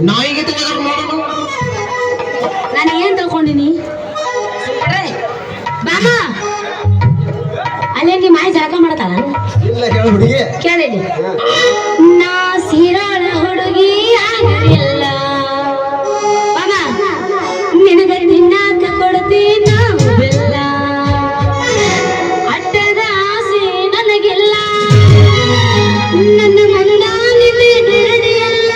ನಾಯಿಗೆ ನೋಡೋಣ ನಾನು ಏನ್ ತಗೊಂಡಿನಿ ಬಾಮ ಅಲ್ಲೇ ನಿಮ್ಮ ಮಾಯಿ ಜಳಕ ಮಾಡ್ತಾಳ ಇಲ್ಲ ಹೇಳು ಹುಡುಗಿ ಕೇಳಿ ನಾ ಸೀರಾಳ ಹುಡುಗಿ ಆಗಿಲ್ಲ ಬಾಮ ನಿನಗ ತಿನ್ನಾಕ ಕೊಡ್ತೀನ ಬೆಲ್ಲ ಅಡ್ಡದ ಆಸೆ ನನಗೆಲ್ಲ ನನ್ನ ಮಂದ ನಿನ್ನೆ ನಡೆಯಲ್ಲ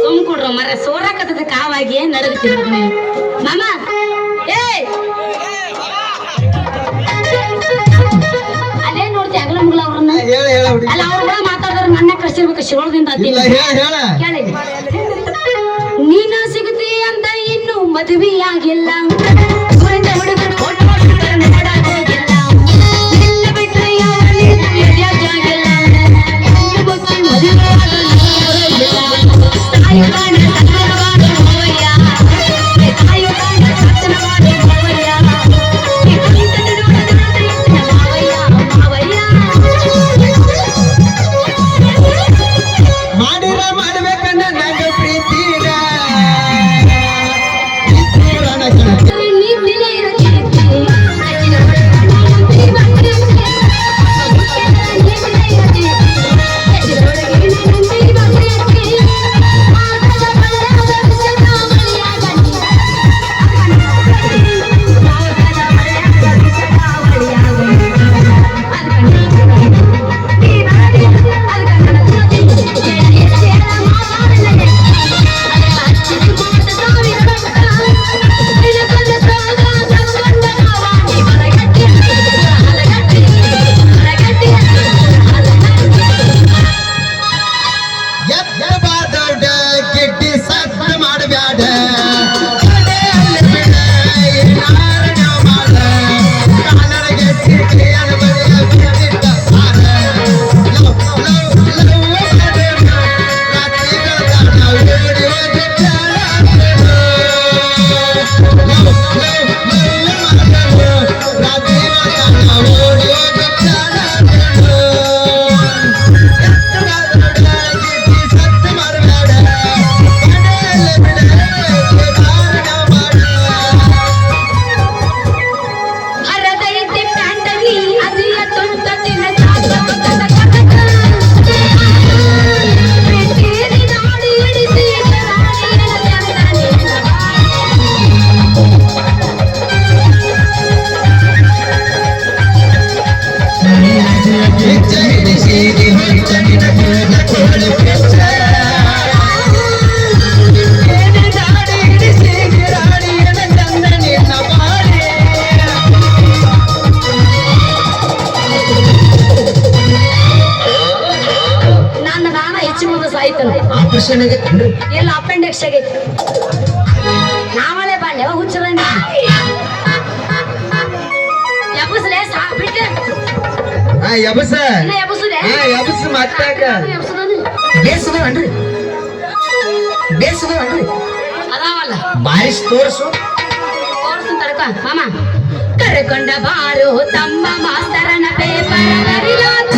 ಸುಮ್ಕೊಡ್ರ ಮರ ಸೋರಾಕತ್ತದ ಕಾವಾಗಿ ನಡೆದಿರ್ತೀರ ಮಾಮ ಅಲ್ಲೇ ನೋಡ್ತಿ ಅಗಲ ಮುಗ್ಲ ಅವ್ರನ್ನ ಅಲ್ಲ ಅವ್ರ ಮಾತಾಡಿದ್ರೆ ನನ್ನ ಕಳ್ಸಿರ್ಬೇಕು ಶಿವಳದಿಂದ ಕೇಳಿ ನೀನ ಸಿಗುತ್ತಿ ಅಂತ ಇನ್ನು ಮದುವೆ ಆಗಿಲ್ಲ ನನ್ನ ಆಗೈತೆ ಆಪರೇಷನ್ ಆಗೈತೇನ್ರಿ ಇಲ್ಲ ಅಪೆಂಡಿಕ್ಸ್ ಆಗೈತೆ ನಾವಳೆ ಬಾಳ್ಯ ಹುಚ್ಚರ ಎಬ್ಬಸಲೇ ಬಿಟ್ಟೆ ಎಬಸ ಎಬ್ಬಸುದೆ ಎಬಸ್ ಮತ್ತಾಗ ಬೇಸದವನ್ರಿ ಅದಾವಲ್ಲ ಬಾರಿಸ್ ತೋರ್ಸು ತಡ್ಕ ಮಾಮ ಕರೆಕೊಂಡ ಬಾರು ತಮ್ಮ ಮಾಸ್ತರನ ಪೇಪರ್ ಬರಿಲಾತ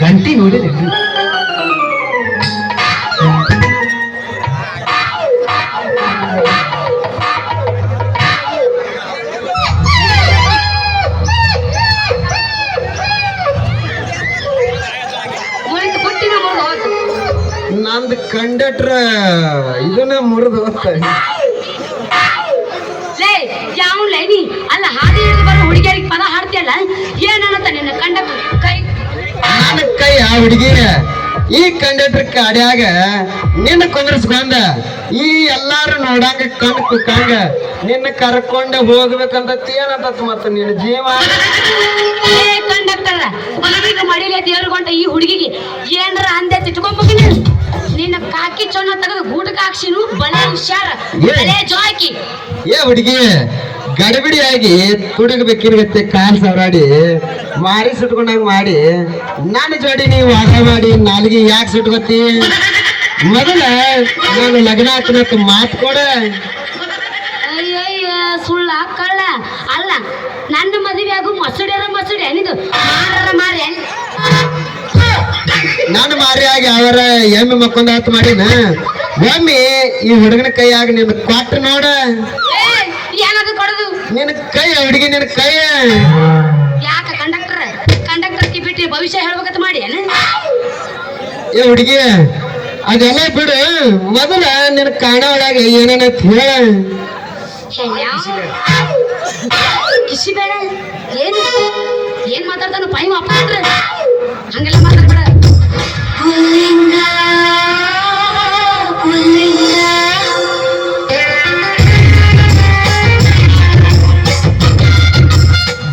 ಗಂಟಿ ನೋಡಿರಿ ನಂದು ಕಂಡಕ್ಟ್ರ ಇದನ್ನ ಮುರಿದು ಯಾವನ್ಲೇ ನೀ ಅಲ್ಲ ಹಾದಿ ಹಿಡಿದು ಬರೋ ಹುಡುಗಿಯರಿಗೆ ಪದ ಹಾಡ್ತಿಯಲ್ಲ ಏನನ್ನತ್ತ ನಿನ್ನ ಕಂಡಕ್ಟರ್ ಕೈ ನನ್ನ ಕೈ ಆ ಹುಡುಗಿ ಈ ಕಂಡಕ್ಟರ್ ಕಾಡ್ಯಾಗ ನಿನ್ನ ಕುಂದ್ರಸ್ಕೊಂಡ ಈ ಎಲ್ಲಾರು ನೋಡಂಗ ಕಣ್ ಕುಕ್ಕಂಗ ನಿನ್ನ ಕರ್ಕೊಂಡ ಹೋಗ್ಬೇಕಂತ ಏನಂತ ಮತ್ತ ನಿನ್ನ ಜೀವ ಕಂಡಕ್ಟರ್ ಹುಡುಗಿಗೆ ಮಡಿಲೆ ದೇವ್ರಗೊಂಡ ಈ ಹುಡುಗಿಗೆ ಏನ್ರ ಅಂದೆ ತಿಟ್ಕೊಂಡ್ಬಿಟ್ಟಿನಿ ನಿನ್ನ ಕಾಕಿ ಚೊನ್ನ ತೆಗೆದು ಗೂಟಕ ಹಾಕ್ಸಿನು ಬಳೆ ಹುಷಾರ ಬಳೆ ಜೋಕಿ ಏ ಹುಡುಗಿ ಗಡಬಿಡಿಯಾಗಿ ತುಡುಗಬೇಕಿರ್ಗತ್ತೆ ಕಾಲ್ ಸವರಾಡಿ ಮಾರಿ ಸುಟ್ಕೊಂಡಂಗ ಮಾಡಿ ನನ್ನ ಜೋಡಿ ನೀವು ವಾದ ಮಾಡಿ ನಾಲ್ಗೆ ಯಾಕೆ ಸುಟ್ಕೊತಿ ಮೊದಲ ನಾನು ಲಗ್ನ ಹಾಕಿನತ್ತು ಮಾತು ಕೊಡ ಅಯ್ಯಯ್ಯ ಸುಳ್ಳ ಕಳ್ಳ ಅಲ್ಲ ನನ್ನ ಮದುವೆ ಆಗು ಮಸುಡಿ ಏನಿದು ಮಾರಿ ನಾನು ಮಾರಿಯಾಗಿ ಅವರ ಎಮ್ಮೆ ಮಕ್ಕೊಂದ ಹತ್ತು ಮಾಡಿನ ಒಮ್ಮೆ ಈ ಹುಡುಗನ ಕೈಯಾಗ ನಿನ್ನ ಕೊಟ್ಟು ನೋಡ ಏನಾದ್ರು ಕೊಡೋದು ನಿನ್ನ ಕೈ ಹುಡುಗಿ ನಿನ್ನ ಕೈ ಯಾಕ ಕಂಡಕ್ಟರ್ ಬಿಟ್ಟು ಭವಿಷ್ಯ ಹೇಳ್ಬೇಕಂತ ಮಾಡಿ ಏ ಹುಡುಗಿ ಅದೆಲ್ಲ ಬಿಡು ಮೊದಲ ನಿನ್ನ ಕಾಣ ಒಳಗೆ ಏನೇನಂತ ಹೇಳ ಕಿಸಿ ಬೇಡ ಏನ್ ಮಾತಾಡ್ತಾನು ಪೈ ಅಪ್ಪ ಹಂಗೆಲ್ಲ ಮಾತಾಡ್ಬೇಡ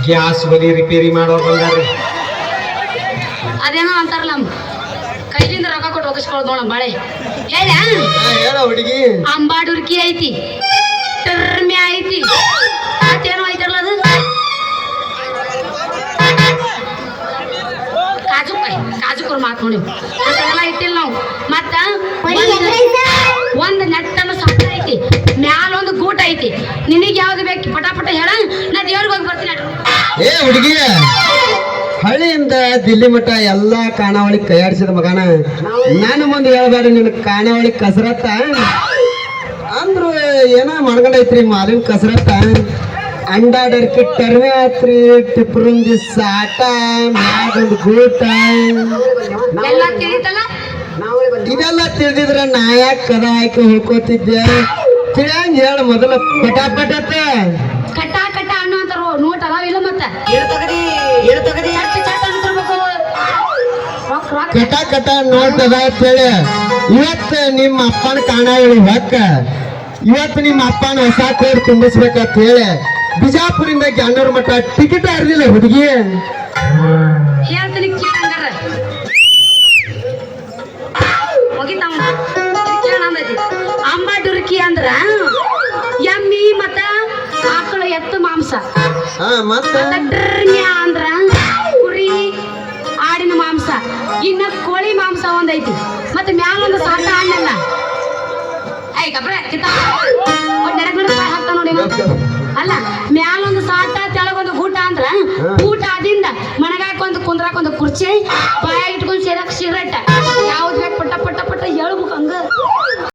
ಗ್ಯಾಸ್ ಬದಿ ರಿಪೇರಿ ಮಾಡೋರು ಬಂದಾರ ಅದೇನೋ ಅಂತಾರಲ್ಲ ಕೈಲಿಂದ ರೊಕ್ಕ ಕೊಟ್ಟು ಹೋಗಿಸ್ಕೊಳ್ಳೋದು ನೋಡ ಬಾಳೆ ಹೇಳ ಹುಡುಗಿ ಅಂಬಾಡುರ್ಕಿ ಐತಿ ಟರ್ಮ್ಯಾ ಐತಿ ಮತ್ತೇನೋ ಐತಲ್ಲ ಅದು ಕಾಜುಕರು ಮಾತು ನೋಡಿ ಅದೆಲ್ಲ ಇಟ್ಟಿಲ್ಲ ನಾವು ಮತ್ತ ಒಂದು ನೆಟ್ಟನ್ನು ಸತ್ತ ಐತಿ ಮ್ಯಾಲ ಒಂದು ಗೂಟ ಐತಿ ನಿನಗೆ ಯಾವ್ದು ಬೇಕು ಪಟಾಪಟ ಹೇಳ ನಾ ದೇವ್ರಿಗೆ ಹೋಗಿ ಬರ್ತೀನಿ ಏ ಹುಡುಗಿ ಹಳ್ಳಿಯಿಂದ ದಿಲ್ಲಿ ಮಠ ಎಲ್ಲಾ ಖಾನಾವಳಿ ಕೈಯಾಡಿಸಿದ ಮಗನ ನಾನು ಮುಂದೆ ಹೇಳ್ಬೇಡ ನಿನ್ನ ಖಾನಾವಳಿ ಕಸರತ್ತ ಅಂದ್ರು ಏನ ಮಾಡ್ಕೊಂಡೈತ್ರಿ ಮಾಲಿನ ಕಸರತ್ತ ಅಂಡಾಡರ್ಕಿ ಟರ್ಮೆ ಆತ್ರಿ ಟಿಪ್ರುಂದಿ ಸಾಟ ಮ್ಯಾಗೊಂದು ಗೂಟ ಎಲ್ಲ ತಿಳಿತಲ್ಲ ಇದೆಲ್ಲ ತಿಳಿದಿದ್ರ ನಾ ಯಾಕೆ ಕದ ಹಾಕಿ ಹೋಗ್ಕೋತಿದ್ದೆ ತಿಳಿಯಂಗ ಹೇಳ ಮೊದಲ ಪಟಾಪಟತ್ತ ಕಟ ಅನ್ನೋ ಅಂತಾರ ನೋಟ್ ಅದಾವ ಇಲ್ಲ ಮತ್ತ ಕಟ ನೋಟ್ ಅದ ಅಂತೇಳಿ ಇವತ್ತು ನಿಮ್ಮ ಅಪ್ಪನ ಕಾಣಾವಳಿ ಹೊಕ್ಕ ಇವತ್ತು ನಿಮ್ಮ ಅಪ್ಪನ ಹೊಸ ಕೋಡ್ ತುಂಬಿಸ್ಬೇಕಂತ ಹೇಳಿ ಬಿಜಾಪುರಿಂದ ಗ್ಯಾನೂರ್ ಮಠ ಟಿಕೆಟ್ ಹರಿದಿಲ್ಲ ಹುಡುಗಿ ಹೇಳ್ತೀನಿ ಕೇಳಂಗಾರ ಅಂಬಾಡುರ್ಕಿ ಅಂದ್ರ ಎಮ್ಮಿ ಮತ್ತ ಆಕಳ ಎತ್ತು ಮಾಂಸ ಅಂದ್ರ ಕುರಿ ಆಡಿನ ಮಾಂಸ ಇನ್ನ ಕೋಳಿ ಮಾಂಸ ಒಂದೈತಿ ಮತ್ತೆ ಮ್ಯಾಲ ಒಂದು ಸಾಟ ಹಣ್ಣಲ್ಲ ಹಾಕ್ತಾ ನೋಡಿ ಅಲ್ಲ ಮ್ಯಾಲೊಂದು ಸಾಟ ತೆಳಗೊಂದು ಊಟ ಅಂದ್ರ ಊಟ ಆದಿಂದ ಮನಗಾಕೊಂದು ಕುಂದ್ರಾಕೊಂದು ಕುರ್ಚಿ ಬಾಯಾಗಿಟ್ಟು